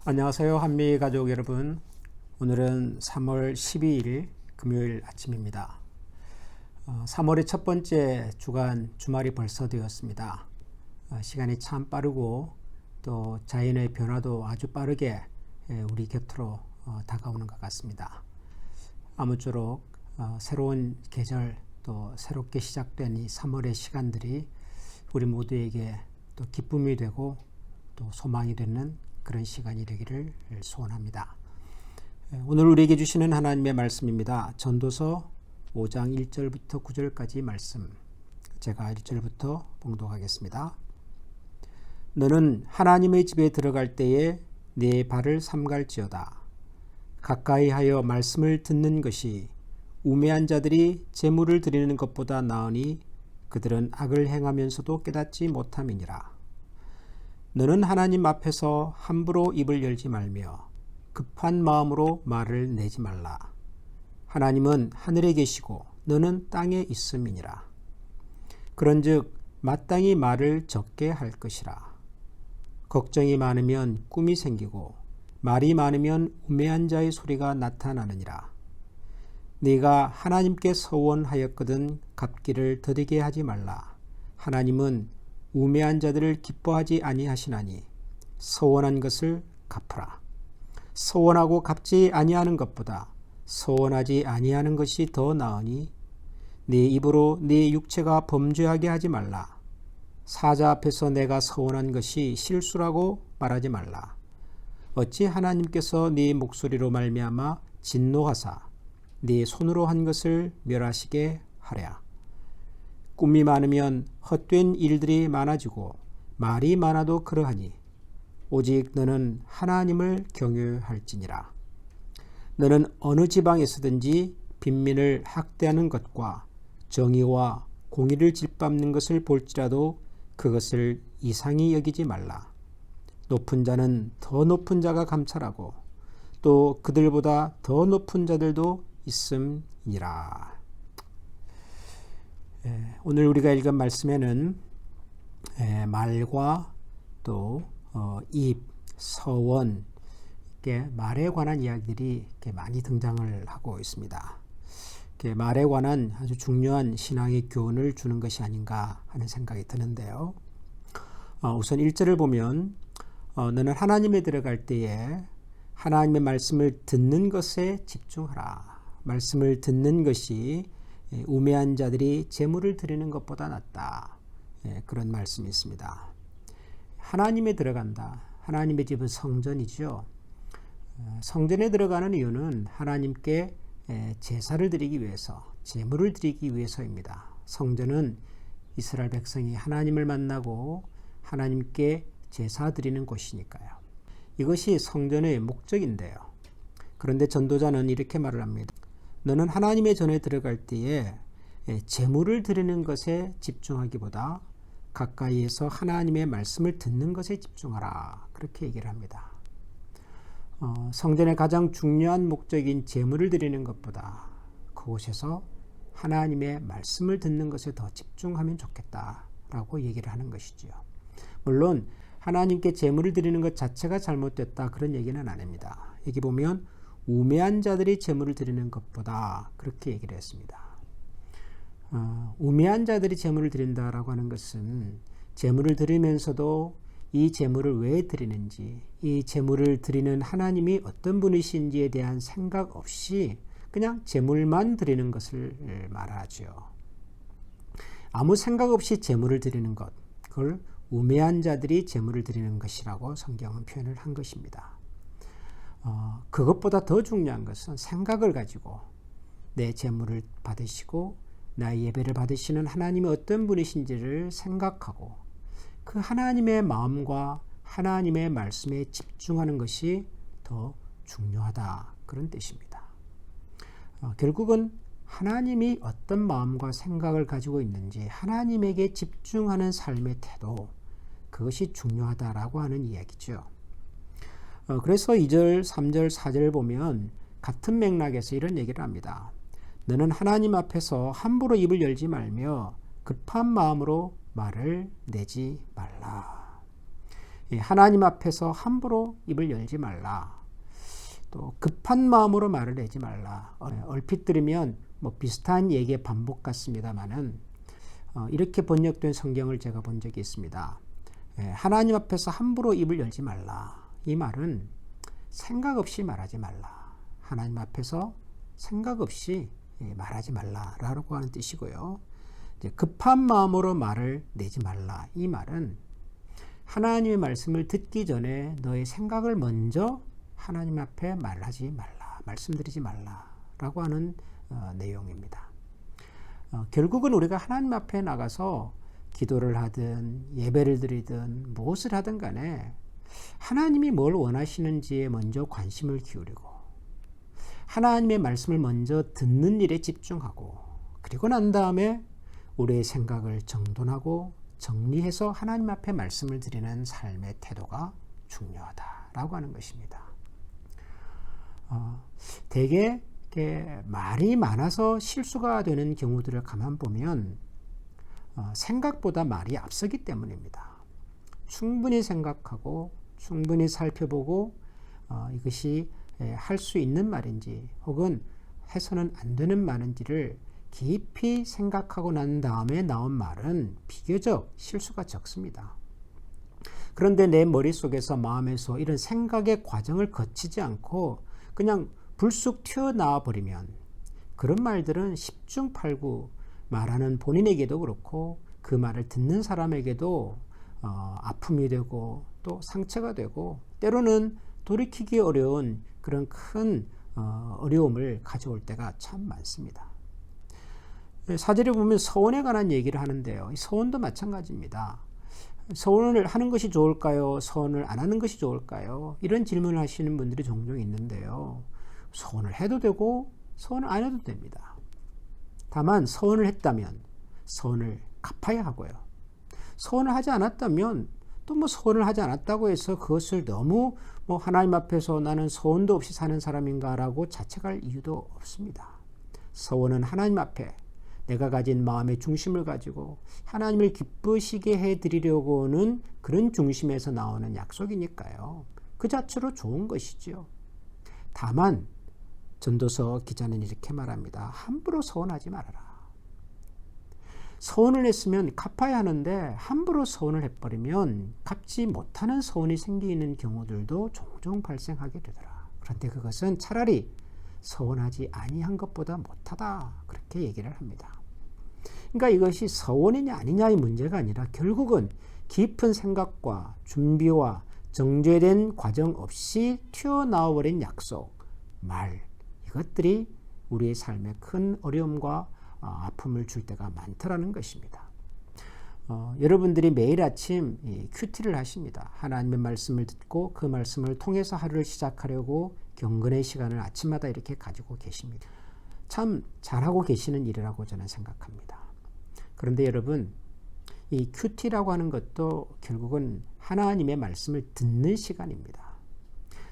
안녕하세요. 한미 가족 여러분. 오늘은 3월 12일 금요일 아침입니다. 3월의 첫 번째 주간 주말이 벌써 되었습니다. 시간이 참 빠르고 또 자연의 변화도 아주 빠르게 우리 곁으로 다가오는 것 같습니다. 아무쪼록 새로운 계절 또 새롭게 시작된 이 3월의 시간들이 우리 모두에게 또 기쁨이 되고 또 소망이 되는 그런 시간이 되기를 소원합니다. 오늘 우리에게 주시는 하나님의 말씀입니다. 전도서 5장 1절부터 9절까지 말씀, 제가 1절부터 봉독하겠습니다. 너는 하나님의 집에 들어갈 때에 네 발을 삼갈지어다. 가까이 하여 말씀을 듣는 것이 우매한 자들이 제물을 드리는 것보다 나으니 그들은 악을 행하면서도 깨닫지 못함이니라. 너는 하나님 앞에서 함부로 입을 열지 말며 급한 마음으로 말을 내지 말라. 하나님은 하늘에 계시고 너는 땅에 있음이니라. 그런즉 마땅히 말을 적게 할 것이라. 걱정이 많으면 꿈이 생기고 말이 많으면 우매한 자의 소리가 나타나느니라. 네가 하나님께 서원하였거든 갚기를 더디게 하지 말라. 하나님은 우매한 자들을 기뻐하지 아니하시나니 서원한 것을 갚으라. 서원하고 갚지 아니하는 것보다 서원하지 아니하는 것이 더 나으니 네 입으로 네 육체가 범죄하게 하지 말라. 사자 앞에서 내가 서원한 것이 실수라고 말하지 말라. 어찌 하나님께서 네 목소리로 말미암아 진노하사 네 손으로 한 것을 멸하시게 하랴. 꿈이 많으면 헛된 일들이 많아지고 말이 많아도 그러하니 오직 너는 하나님을 경외할지니라. 너는 어느 지방에서든지 빈민을 학대하는 것과 정의와 공의를 짓밟는 것을 볼지라도 그것을 이상히 여기지 말라. 높은 자는 더 높은 자가 감찰하고 또 그들보다 더 높은 자들도 있음이니라. 오늘 우리가 읽은 말씀에는 말과 또 입, 서원, 말에 관한 이야기들이 많이 등장을 하고 있습니다. 말에 관한 아주 중요한 신앙의 교훈을 주는 것이 아닌가 하는 생각이 드는데요. 우선 1절을 보면 너는 하나님에 들어갈 때에 하나님의 말씀을 듣는 것에 집중하라. 말씀을 듣는 것이 우매한 자들이 제물을 드리는 것보다 낫다. 그런 말씀이 있습니다. 하나님에 들어간다. 하나님의 집은 성전이죠. 성전에 들어가는 이유는 하나님께 제사를 드리기 위해서, 제물을 드리기 위해서입니다. 성전은 이스라엘 백성이 하나님을 만나고 하나님께 제사 드리는 곳이니까요. 이것이 성전의 목적인데요. 그런데 전도자는 이렇게 말을 합니다. 너는 하나님의 전에 들어갈 때에 제물을 드리는 것에 집중하기보다 가까이에서 하나님의 말씀을 듣는 것에 집중하라. 그렇게 얘기를 합니다. 성전의 가장 중요한 목적인 제물을 드리는 것보다 그곳에서 하나님의 말씀을 듣는 것에 더 집중하면 좋겠다라고 얘기를 하는 것이죠. 물론 하나님께 제물을 드리는 것 자체가 잘못됐다 그런 얘기는 아닙니다. 여기 보면 우매한 자들이 제물을 드리는 것보다 그렇게 얘기를 했습니다. 우매한 자들이 제물을 드린다라고 하는 것은 제물을 드리면서도 이 제물을 왜 드리는지, 이 제물을 드리는 하나님이 어떤 분이신지에 대한 생각 없이 그냥 제물만 드리는 것을 말하죠. 아무 생각 없이 제물을 드리는 것, 그걸 우매한 자들이 제물을 드리는 것이라고 성경은 표현을 한 것입니다. 그것보다 더 중요한 것은 생각을 가지고 내 제물을 받으시고 나의 예배를 받으시는 하나님이 어떤 분이신지를 생각하고 그 하나님의 마음과 하나님의 말씀에 집중하는 것이 더 중요하다 그런 뜻입니다. 결국은 하나님이 어떤 마음과 생각을 가지고 있는지 하나님에게 집중하는 삶의 태도, 그것이 중요하다라고 하는 이야기죠. 그래서 2절, 3절, 4절 보면 같은 맥락에서 이런 얘기를 합니다. 너는 하나님 앞에서 함부로 입을 열지 말며 급한 마음으로 말을 내지 말라. 하나님 앞에서 함부로 입을 열지 말라. 또 급한 마음으로 말을 내지 말라. 얼핏 들으면 뭐 비슷한 얘기의 반복 같습니다만은 이렇게 번역된 성경을 제가 본 적이 있습니다. 하나님 앞에서 함부로 입을 열지 말라. 이 말은 생각 없이 말하지 말라. 하나님 앞에서 생각 없이 말하지 말라라고 하는 뜻이고요. 이제 급한 마음으로 말을 내지 말라. 이 말은 하나님의 말씀을 듣기 전에 너의 생각을 먼저 하나님 앞에 말하지 말라, 말씀드리지 말라라고 하는 내용입니다. 결국은 우리가 하나님 앞에 나가서 기도를 하든 예배를 드리든 무엇을 하든 간에 하나님이 뭘 원하시는지에 먼저 관심을 기울이고 하나님의 말씀을 먼저 듣는 일에 집중하고 그리고 난 다음에 우리의 생각을 정돈하고 정리해서 하나님 앞에 말씀을 드리는 삶의 태도가 중요하다라고 하는 것입니다. 대개 말이 많아서 실수가 되는 경우들을 가만 보면 생각보다 말이 앞서기 때문입니다. 충분히 생각하고 충분히 살펴보고 이것이 할 수 있는 말인지 혹은 해서는 안 되는 말인지를 깊이 생각하고 난 다음에 나온 말은 비교적 실수가 적습니다. 그런데 내 머릿속에서 마음에서 이런 생각의 과정을 거치지 않고 그냥 불쑥 튀어나와 버리면 그런 말들은 십중팔구 말하는 본인에게도 그렇고 그 말을 듣는 사람에게도 아픔이 되고 또 상처가 되고 때로는 돌이키기 어려운 그런 큰 어려움을 가져올 때가 참 많습니다. 사절에 보면 서원에 관한 얘기를 하는데요. 서원도 마찬가지입니다. 서원을 하는 것이 좋을까요? 서원을 안 하는 것이 좋을까요? 이런 질문을 하시는 분들이 종종 있는데요. 서원을 해도 되고 서원을 안 해도 됩니다. 다만 서원을 했다면 서원을 갚아야 하고요. 서원을 하지 않았다면 또 뭐 서원을 하지 않았다고 해서 그것을 너무 뭐 하나님 앞에서 나는 서원도 없이 사는 사람인가라고 자책할 이유도 없습니다. 서원은 하나님 앞에 내가 가진 마음의 중심을 가지고 하나님을 기쁘시게 해드리려고는 그런 중심에서 나오는 약속이니까요. 그 자체로 좋은 것이지요. 다만 전도서 기자는 이렇게 말합니다. 함부로 서원하지 말아라. 서원을 했으면 갚아야 하는데 함부로 서원을 해버리면 갚지 못하는 서원이 생기는 경우들도 종종 발생하게 되더라. 그런데 그것은 차라리 서원하지 아니한 것보다 못하다 그렇게 얘기를 합니다. 그러니까 이것이 서원이냐 아니냐의 문제가 아니라 결국은 깊은 생각과 준비와 정제된 과정 없이 튀어나와버린 약속, 말 이것들이 우리의 삶에 큰 어려움과 아픔을 줄 때가 많더라는 것입니다. 여러분들이 매일 아침 큐티를 하십니다. 하나님의 말씀을 듣고 그 말씀을 통해서 하루를 시작하려고 경건의 시간을 아침마다 이렇게 가지고 계십니다. 참 잘하고 계시는 일이라고 저는 생각합니다. 그런데 여러분, 이 큐티라고 하는 것도 결국은 하나님의 말씀을 듣는 시간입니다.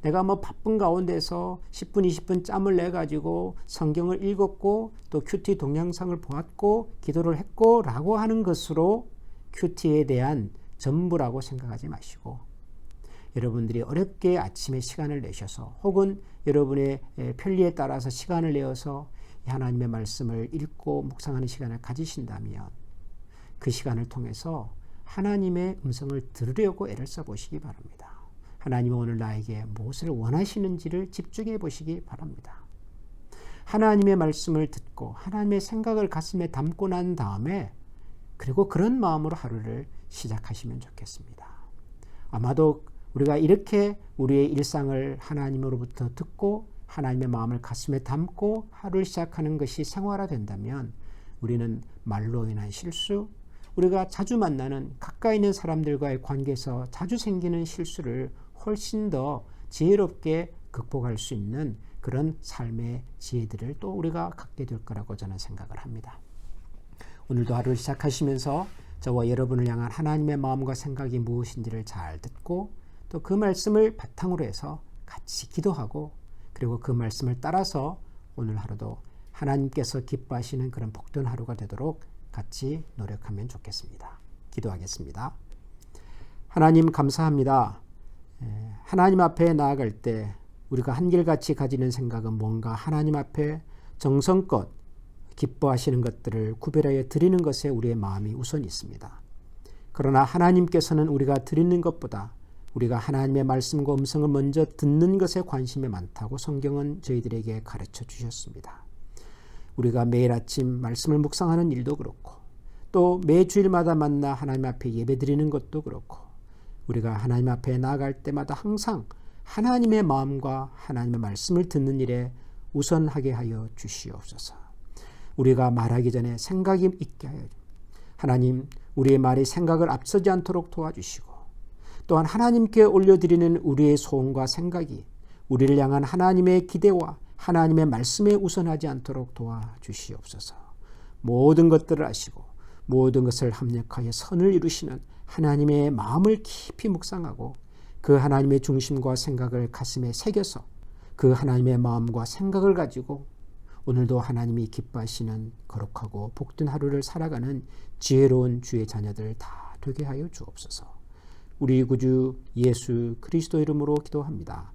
내가 뭐 바쁜 가운데서 10분, 20분 짬을 내가지고 성경을 읽었고 또 큐티 동영상을 보았고 기도를 했고 라고 하는 것으로 큐티에 대한 전부라고 생각하지 마시고 여러분들이 어렵게 아침에 시간을 내셔서 혹은 여러분의 편리에 따라서 시간을 내어서 하나님의 말씀을 읽고 묵상하는 시간을 가지신다면 그 시간을 통해서 하나님의 음성을 들으려고 애를 써보시기 바랍니다. 하나님은 오늘 나에게 무엇을 원하시는지를 집중해 보시기 바랍니다. 하나님의 말씀을 듣고 하나님의 생각을 가슴에 담고 난 다음에 그리고 그런 마음으로 하루를 시작하시면 좋겠습니다. 아마도 우리가 이렇게 우리의 일상을 하나님으로부터 듣고 하나님의 마음을 가슴에 담고 하루를 시작하는 것이 생활화된다면 우리는 말로 인한 실수, 우리가 자주 만나는 가까이 있는 사람들과의 관계에서 자주 생기는 실수를 훨씬 더 지혜롭게 극복할 수 있는 그런 삶의 지혜들을 또 우리가 갖게 될 거라고 저는 생각을 합니다. 오늘도 하루를 시작하시면서 저와 여러분을 향한 하나님의 마음과 생각이 무엇인지를 잘 듣고 또 그 말씀을 바탕으로 해서 같이 기도하고 그리고 그 말씀을 따라서 오늘 하루도 하나님께서 기뻐하시는 그런 복된 하루가 되도록 같이 노력하면 좋겠습니다. 기도하겠습니다. 하나님 감사합니다. 하나님 앞에 나아갈 때 우리가 한결같이 가지는 생각은 뭔가 하나님 앞에 정성껏 기뻐하시는 것들을 구별하여 드리는 것에 우리의 마음이 우선 있습니다. 그러나 하나님께서는 우리가 드리는 것보다 우리가 하나님의 말씀과 음성을 먼저 듣는 것에 관심이 많다고 성경은 저희들에게 가르쳐 주셨습니다. 우리가 매일 아침 말씀을 묵상하는 일도 그렇고 또 매주일마다 만나 하나님 앞에 예배드리는 것도 그렇고 우리가 하나님 앞에 나아갈 때마다 항상 하나님의 마음과 하나님의 말씀을 듣는 일에 우선하게 하여 주시옵소서. 우리가 말하기 전에 생각이 있게 하여 하나님 우리의 말이 생각을 앞서지 않도록 도와주시고 또한 하나님께 올려드리는 우리의 소원과 생각이 우리를 향한 하나님의 기대와 하나님의 말씀에 우선하지 않도록 도와주시옵소서. 모든 것들을 아시고 모든 것을 합력하여 선을 이루시는 하나님의 마음을 깊이 묵상하고 그 하나님의 중심과 생각을 가슴에 새겨서 그 하나님의 마음과 생각을 가지고 오늘도 하나님이 기뻐하시는 거룩하고 복된 하루를 살아가는 지혜로운 주의 자녀들 다 되게 하여 주옵소서. 우리 구주 예수 그리스도 이름으로 기도합니다.